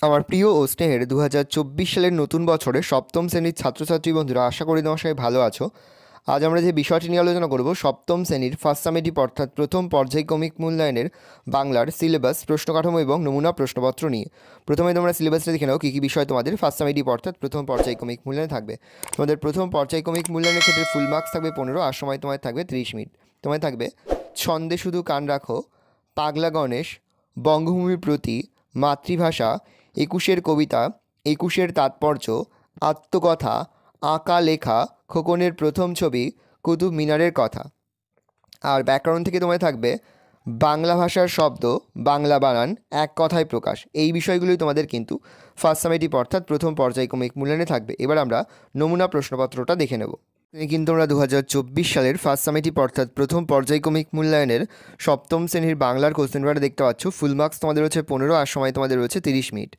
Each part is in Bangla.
আমার প্রিয় ও স্নেহের 2024 সালের নতুন বছরে সপ্তম শ্রেণীর ছাত্রছাত্রী বন্ধুরা, আশা করি তোমার সবাই ভালো আছো। আজ আমরা যে বিষয়টি নিয়ে আলোচনা করব, সপ্তম শ্রেণীর ফার্স্ট সামেটিভ অর্থাৎ প্রথম পর্যায়ক্রমিক মূল্যায়নের বাংলার সিলেবাস, প্রশ্ন কাঠামো এবং নমুনা প্রশ্নপত্র নিয়ে। প্রথমে তোমরা সিলেবাসটা দেখে নাও কী কী বিষয় তোমাদের ফার্স্ট সামেটিভ অর্থাৎ প্রথম পর্যায়ক্রমিক মূল্যায়নে থাকবে। তোমাদের প্রথম পর্যায়ক্রমিক মূল্যায়নের ক্ষেত্রে ফুল মার্কস থাকবে 15, আর সময় তোমার থাকবে 30 মিনিট। তোমায় থাকবে ছন্দে শুধু কান রাখো, পাগলা গণেশ, বঙ্গভূমির প্রতি, মাতৃভাষা, 21-এর কবিতা, 21-এর তাৎপর্য, আত্মকথা, আঁকা লেখা, খোকনের প্রথম ছবি, কুতুব মিনারের কথা। আর ব্যাকরণ থেকে তোমায় থাকবে বাংলা ভাষার শব্দ, বাংলা বানান, এক কথায় প্রকাশ। এই বিষয়গুলোই তোমাদের কিন্তু ফার্স্ট সামেটিভ অর্থাৎ প্রথম পর্যায়ক্রমিক মূল্যায়নে থাকবে। এবার আমরা নমুনা প্রশ্নপত্রটা দেখে নেব। কিন্তু আমরা 2024 সালের ফার্স্ট সামেটিভ অর্থাৎ প্রথম পর্যায়ক্রমিক মূল্যায়নের সপ্তম শ্রেণীর বাংলার কোশ্চেন পেপারটা দেখতে পাচ্ছ। ফুল মার্কস তোমাদের রয়েছে 15, আর সময় তোমাদের রয়েছে 30 মিনিট।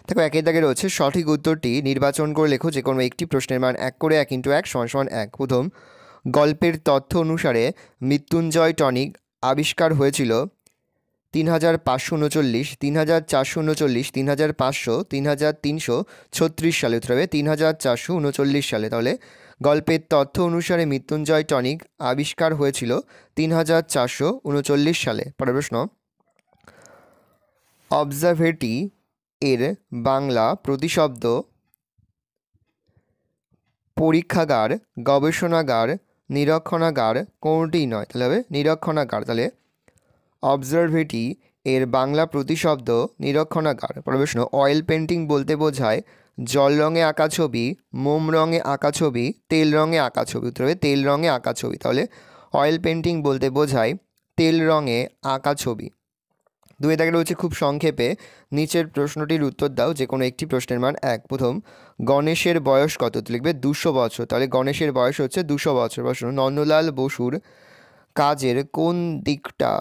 দেখো, একের দাগে রয়েছে সঠিক উত্তরটি নির্বাচন করে লেখো। যে কোনো একটি প্রশ্নের মান 1 করে 1 × 1 = 1। প্রথম, গল্পের তথ্য অনুসারে মৃত্যুঞ্জয় টনিক আবিষ্কার হয়েছিল 3539, 3439, 3500, 3336 সালে। উত্তর হবে 3439 সালে। তাহলে গল্পের তথ্য অনুসারে মৃত্যুঞ্জয় টনিক আবিষ্কার হয়েছিল 3439 সালে। পরের প্রশ্ন, অবজারভেটরি এর বাংলা প্রতিশব্দ পরীক্ষাগার, গবেষণাগার, নিরীক্ষণাগার কোনটি নয়? তাহলে হবে নিরীক্ষণাগার। তাহলে অবজারভেটরি এর বাংলা প্রতিশব্দ নিরীক্ষণাগার। পরের প্রশ্ন, অয়েল পেন্টিং বলতে বোঝায় জল রঙে আঁকা ছবি, মোম রঙে আঁকা ছবি, তেল রঙে আঁকা ছবি। উত্তর হবে তেল রঙে আঁকা ছবি। তাহলে অয়েল পেন্টিং বলতে বোঝায় তেল রঙে আঁকা ছবি। দুয়ে দাগে রয়েছে খুব সংক্ষেপে নিচের প্রশ্নটির উত্তর দাও। যে কোনো একটি প্রশ্নের মান 1। প্রথম, গণেশের বয়স কত? তো লিখবে 200 বছর। তাহলে গণেশের বয়স হচ্ছে 200 বছর। প্রশ্ন, নন্দলাল বসুর কাজের কোন দিকটা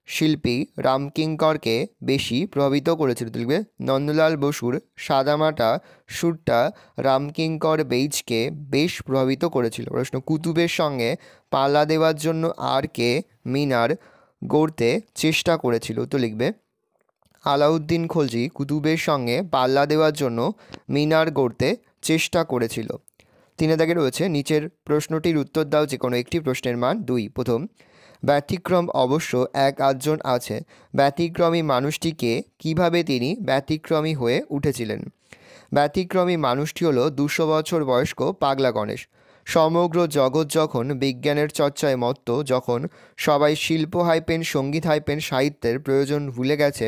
শিল্পী রামকিঙ্করকে বেশি প্রভাবিত করেছিল? তো লিখবে নন্দলাল বসুর সাদামাটা সুরটা রামকিঙ্কর বেইজকে বেশ প্রভাবিত করেছিল। প্রশ্ন, কুতুবের সঙ্গে পাল্লা দেওয়ার জন্য আর কে মিনার গড়তে চেষ্টা করেছিল? তো লিখবে আলাউদ্দিন খলজি কুতুবের সঙ্গে পাল্লা দেওয়ার জন্য মিনার গড়তে চেষ্টা করেছিল। তিনে দাগে রয়েছে নিচের প্রশ্নটির উত্তর দাও। যে কোনো একটি প্রশ্নের মান 2। প্রথম, ব্যতিক্রম অবশ্য এক আধজন আছে, ব্যতিক্রমী মানুষটিকে কিভাবে তিনি ব্যতিক্রমী হয়ে উঠেছিলেন? ব্যতিক্রমী মানুষটি হলো 200 বছর বয়স্ক পাগলা গণেশ। সমগ্র জগৎ যখন বিজ্ঞানের চর্চায় মত্ত, যখন সবাই শিল্প হাইপেন, সঙ্গীত হাইপেন, সাহিত্যের প্রয়োজন ভুলে গেছে,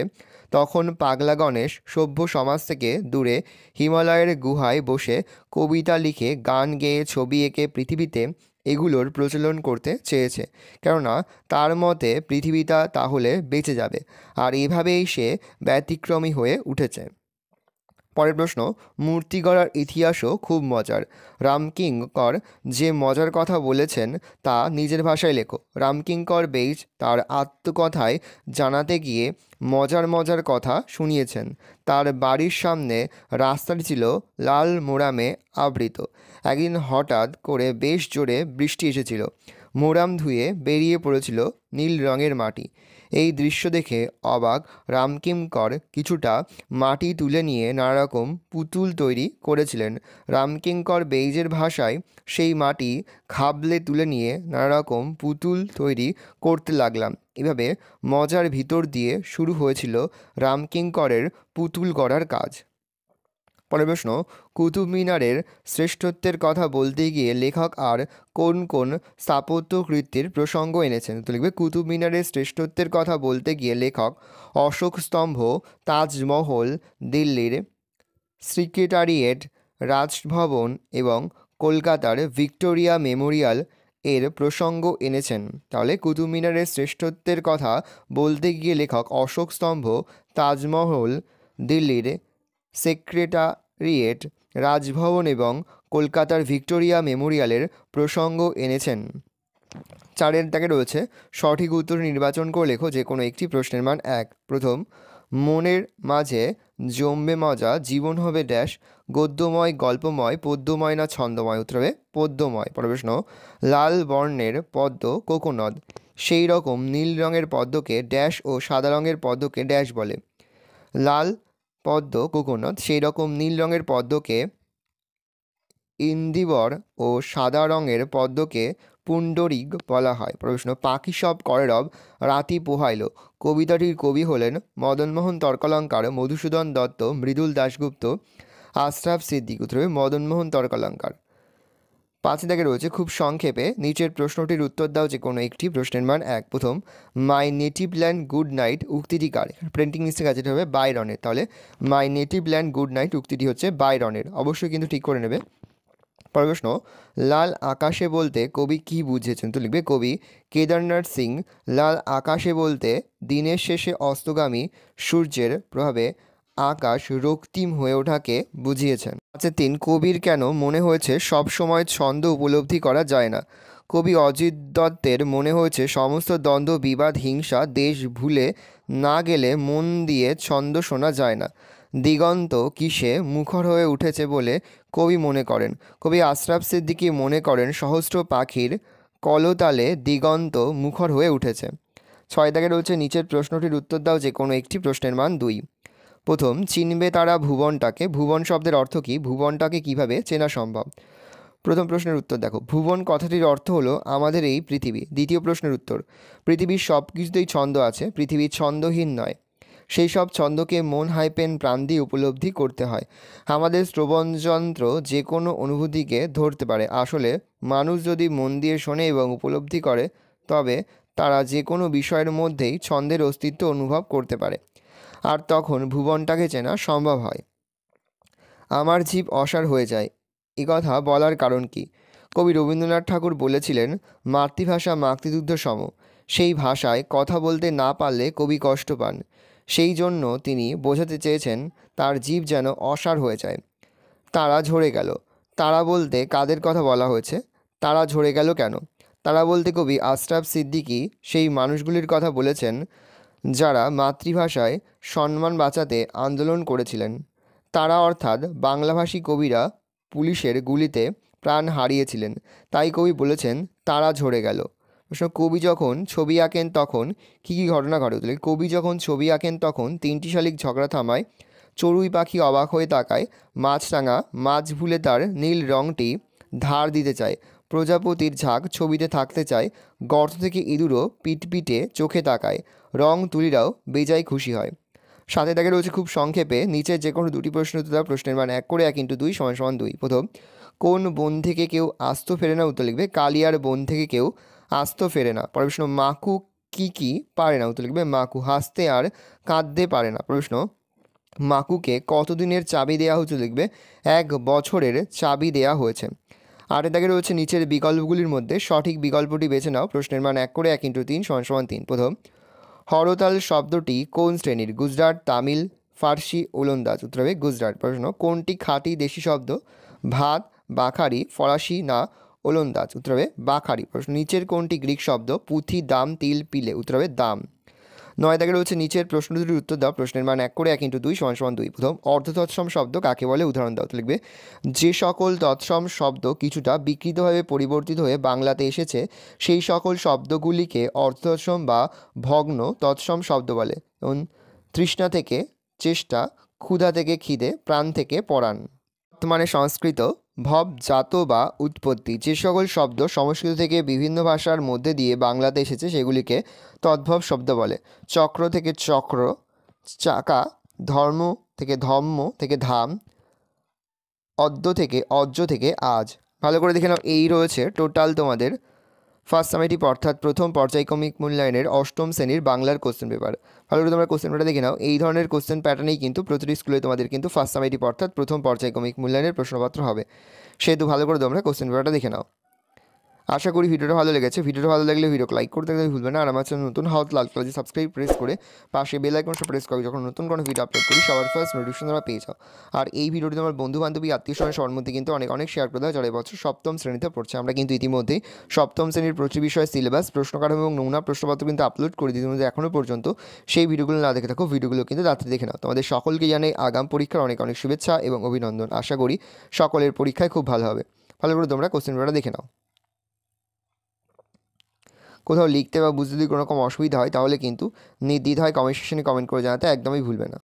তখন পাগলা গণেশ সভ্য সমাজ থেকে দূরে হিমালয়ের গুহায় বসে কবিতা লিখে, গান গেয়ে, ছবি এঁকে পৃথিবীতে এগুলোর প্রচলন করতে চেয়েছে। কেননা তার মতে পৃথিবীটা তাহলে বেঁচে যাবে। আর এভাবেই সে ব্যতিক্রমী হয়ে উঠেছে। পরের প্রশ্ন, মূর্তি গড়ার ইতিহাসও খুব মজার। রামকিঙ্কর যে মজার কথা বলেছেন তা নিজের ভাষায় লেখো। রামকিঙ্কর বেইজ তার আত্মকথায় জানাতে গিয়ে মজার মজার কথা শুনিয়েছেন। তার বাড়ির সামনে রাস্তাটি ছিল লাল মোরামে আবৃত। একদিন হঠাৎ করে বেশ জোরে বৃষ্টি এসেছিল। মোরাম ধুয়ে বেরিয়ে পড়েছিল নীল রঙের মাটি। এই দৃশ্য দেখে অবাক রামকিঙ্কর কিছুটা মাটি তুলে নিয়ে নানারকম পুতুল তৈরি করেছিলেন। রামকিঙ্কর বেইজের ভাষায় সেই মাটি খাবলে তুলে নিয়ে নানারকম পুতুল তৈরি করতে লাগলাম। এভাবে মজার ভিতর দিয়ে শুরু হয়েছিল রামকিঙ্করের পুতুল গড়ার কাজ। পরের প্রশ্ন, কুতুব মিনারের শ্রেষ্ঠত্বের কথা বলতে গিয়ে লেখক আর কোন কোন স্থাপত্যকৃতির প্রসঙ্গ এনেছেন? তো লিখবে কুতুব মিনারের শ্রেষ্ঠত্বের কথা বলতে গিয়ে লেখক অশোক স্তম্ভ, তাজমহল, দিল্লির সেক্রেটারিয়েট, রাজভবন এবং কলকাতার ভিক্টোরিয়া মেমোরিয়াল এর প্রসঙ্গ এনেছেন। তাহলে কুতুব মিনারের শ্রেষ্ঠত্বের কথা বলতে গিয়ে লেখক অশোক স্তম্ভ, তাজমহল, দিল্লির সেক্রেটারিয়েট, রাজভবন এবং কলকাতার ভিক্টোরিয়া মেমোরিয়ালের প্রসঙ্গ এনেছেন। 4-এর দাগে রয়েছে সঠিক উত্তর নির্বাচন করে লেখো। যে কোনো একটি প্রশ্নের মান 1। প্রথম, মনের মাঝে জমবে মজা, জীবন হবে ড্যাশ, গদ্যময়, গল্পময়, পদ্যময় না ছন্দময়? উত্তর হবে পদ্যময়। পরের প্রশ্ন, লাল বর্ণের পদ্ম কোকোনদ, সেই রকম নীল রঙের পদ্মকে ড্যাশ ও সাদা রঙের পদ্মকে ড্যাশ বলে? লাল পদ্ম কোকোনাট, সেই রকম নীল রঙের পদ্মকে ইন্দিবর ও সাদা রঙের পদ্মকে পুণ্ডরিক বলা হয়। প্রশ্ন, পাখি সব করে রব রাতি পোহাইল কবিতাটির কবি হলেন মদনমোহন তর্কালঙ্কার, মধুসূদন দত্ত, মৃদুল দাশগুপ্ত, আশরাফ সিদ্দিক। উত্তর হবে মদনমোহন তর্কালঙ্কার। 5 দাগে রয়েছে খুব সংক্ষেপে নিচের প্রশ্নটির উত্তর দাও যে কোনো একটি। প্রশ্নের মান 1। প্রথম, my native land good night উক্তিটি কার? প্রিন্টিং মিস্টেক আছে, এটা হবে বাইরনের। তাহলে my native land good night উক্তিটি হচ্ছে বাইরনের, অবশ্যই কিন্তু ঠিক করে নেবে। পরের প্রশ্ন, লাল আকাশে বলতে কবি কি বুঝিয়েছেন? তো লিখবে কবি কেদারনাথ সিং লাল আকাশে বলতে দিনের শেষে অস্তগামী সূর্যের প্রভাবে আকাশ রক্তিম হয়ে ওঠাকে বুঝিয়েছেন। 3, কবির কেন মনে হয়েছে সব সময় ছন্দ উপলব্ধি করা যায় না? কবি অজিত দত্তের মনে হয়েছে সমস্ত দ্বন্দ্ব, বিবাদ, হিংসা দেশ ভুলে না গেলে মন দিয়ে ছন্দ শোনা যায় না। দিগন্ত কিসে মুখর হয়ে উঠেছে বলে কবি মনে করেন? কবি আশরাফ সিদ্দিকী মনে করেন সহস্র পাখির কলতালে দিগন্ত মুখর হয়ে উঠেছে। 6 দাগে রয়েছে নিচের প্রশ্নটির উত্তর দাও যে কোনো একটি। প্রশ্নের মান 2। প্রথম, চিনবে তারা ভুবনটাকে? ভুবন শব্দের অর্থ কী? ভুবনটাকে কিভাবে চেনা সম্ভব? প্রথম প্রশ্নের উত্তর দেখো, ভুবন কথাটির অর্থ হলো আমাদের এই পৃথিবী। দ্বিতীয় প্রশ্নের উত্তর, পৃথিবীর সব কিছুতেই ছন্দ আছে, পৃথিবী ছন্দহীন নয়, সেই সব ছন্দকে মন হাইপেন প্রাণ দিয়ে উপলব্ধি করতে হয়। আমাদের শ্রবণযন্ত্র যে কোনো অনুভূতিকে ধরতে পারে, আসলে মানুষ যদি মন দিয়ে শোনে এবং উপলব্ধি করে তবে তারা যে কোনো বিষয়ের মধ্যেই ছন্দের অস্তিত্ব অনুভব করতে পারে, আর তখন ভুবনটাকে চেনা সম্ভব হয়। আমার জীব অসাড় হয়ে যায়, এ কথা বলার কারণ কি? কবি রবীন্দ্রনাথ ঠাকুর বলেছিলেন মাতৃভাষা মাতৃদুগ্ধ সম, সেই ভাষায় কথা বলতে না পারলে কবি কষ্ট পান, সেই জন্য তিনি বোঝাতে চেয়েছেন তার জীব যেন অসাড় হয়ে যায়। তারা ঝরে গেল, তারা বলতে কাদের কথা বলা হয়েছে? তারা ঝরে গেল কেন? তারা বলতে কবি আশরাফ সিদ্দিকী সেই মানুষগুলির কথা বলেছেন যারা মাতৃভাষায় সম্মান বাঁচাতে আন্দোলন করেছিলেন। তারা অর্থাৎ বাংলাভাষী কবিরা পুলিশের গুলিতে প্রাণ হারিয়েছিলেন, তাই কবি বলেছেন তারা ঝরে গেল। প্রশ্ন, কবি যখন ছবি আঁকেন তখন কী কী ঘটনা ঘটে? কবি যখন ছবি আঁকেন তখন 3টি শালিক ঝগড়া থামায়, চড়ুই পাখি অবাক হয়ে তাকায়, মাছরাঙা মাছ ভুলে তার নীল রঙটি ধার দিতে চায়, প্রজাপতির ঝাঁক ছবিতে থাকতে চায়, গর্ত থেকে ইঁদুরও পিটপিটে চোখে তাকায়, রং তুলিরাও বেজায় খুশি হয়। 7 দাগে রয়েছে খুব সংক্ষেপে নিচের যে কোনো 2টি প্রশ্ন উত্তর দাও। প্রশ্নের মান 1 করে 1 × 2 = 2। প্রথম, কোন বন থেকে কেউ আস্ত ফেরে না? উত্তর লিখবে কালিয়ার বন থেকে কেউ আস্ত ফেরে না। পরের প্রশ্ন, মাকু কি পারে না? উত্তর লিখবে মাকু হাসতে আর কাঁদতে পারে না। প্রশ্ন, মাকুকে কতদিনের চাবি দেওয়া হয়েছে? লিখবে 1 বছরের চাবি দেওয়া হয়েছে। 8 দাগে রয়েছে নিচের বিকল্পগুলির মধ্যে সঠিক বিকল্পটি বেছে নাও। প্রশ্নের মান 1 করে 1 × 3 = 3। প্রথম, হরতাল শব্দটি কোন শ্রেণীর? গুজরাট, তামিল, ফার্সি, ওলন্দাজ। উত্তর হবে গুজরাট। প্রশ্ন, কোনটি খাঁটি দেশি শব্দ? ভাত, বাখারি, ফরাসি না ওলন্দাজ? উত্তর হবে বাখারি। প্রশ্ন, নিচের কোনটি গ্রিক শব্দ? পুঁথি, দাম, তিল, পিলে। উত্তর হবে দাম। 9 দাগে রয়েছে নিচের প্রশ্ন দুটির উত্তর দাও। প্রশ্নের মান 1 করে 1 × 2 = 2। প্রথম, অর্ধতৎসম শব্দ কাকে বলে? উদাহরণ দাও। তো লিখবে যে সকল তৎসম শব্দ কিছুটা বিকৃতভাবে পরিবর্তিত হয়ে বাংলাতে এসেছে সেই সকল শব্দগুলিকে অর্ধতৎসম বা ভগ্ন তৎসম শব্দ বলে। যেমন তৃষ্ণা থেকে চেষ্টা, ক্ষুধা থেকে খিদে, প্রাণ থেকে পরাণ। বর্তমানে সংস্কৃত ভবজাত বা উৎপত্তি, যে সকল শব্দ সংস্কৃত থেকে বিভিন্ন ভাষার মধ্যে দিয়ে বাংলাতে এসেছে সেগুলিকে তদ্ভব শব্দ বলে। চক্র থেকে চক্র, চাকা, ধর্ম থেকে ধম্ম থেকে ধাম, অদ্য থেকে অজ্য থেকে আজ। ভালো করে দেখে নাও, এই রয়েছে টোটাল তোমাদের ফার্স্ট সামেটিভ অর্থাৎ প্রথম পর্যায়ক্রমিক মূল্যায়নের 8ম শ্রেণীর বাংলার কোশ্চেন পেপার। ভালো করে তোমরা কোশ্চেন পেপারটা দেখে নাও। এই ধরনের কোশ্চেন প্যাটার্নেই কিন্তু প্রতিটি স্কুলে তোমাদের কিন্তু ফার্স্ট সামেটিভ অর্থাৎ প্রথম পর্যায়ক্রমিক মূল্যায়নের প্রশ্নপত্র হবে, সেহেতু ভালো করে তোমরা কোশ্চেন পেপারটা দেখে নাও। আশা করি ভিডিওটা ভালো লেগেছে। ভিডিওটা ভালো লাগলে ভিডিওকে লাইক করতে ভুলবে না, আর আমার চ্যানেল নতুন হাউস লাল কালার সাবস্ক্রাইব প্রেস করে পাশে বেল আইকনটা প্রেস করে যখন নতুন কোনো ভিডিও আপলোড করি সবার ফার্স্ট নোটিফিকেশন তোমরা পেয়ে যাও। আর এই ভিডিওটি তোমার বন্ধু বান্ধবী আত্মীয় স্বজন সবার মধ্যে কিন্তু অনেক শেয়ার করে দাও যারা এবছর 7ম শ্রেণীতে পড়ছে। আমরা কিন্তু ইতিমধ্যেই 7ম শ্রেণীর প্রতি বিষয় সিলেবাস, প্রশ্নকাঠামো এবং নমুনা প্রশ্নপত্র কিন্তু আপলোড করে দিই। তোমাদের এখনও পর্যন্ত সেই ভিডিওগুলো না দেখে থাকো, ভিডিওগুলো কিন্তু তাড়াতাড়ি দেখে নাও। তোমাদের সকলকে জানাই আগাম পরীক্ষার অনেক শুভেচ্ছা এবং অভিনন্দন। আশা করি সকলের পরীক্ষায় খুব ভালো হবে। ভালো করে তোমরা কোশ্চেন পেপারটা দেখে নাও। কোথাও লিখতে বা বুঝতে যদি কোনো রকম অসুবিধা হয় তাহলে কিন্তু নির্দ্বিধায় কমেন্ট সেকশনে কমেন্ট করে জানাতে একদমই ভুলবে না।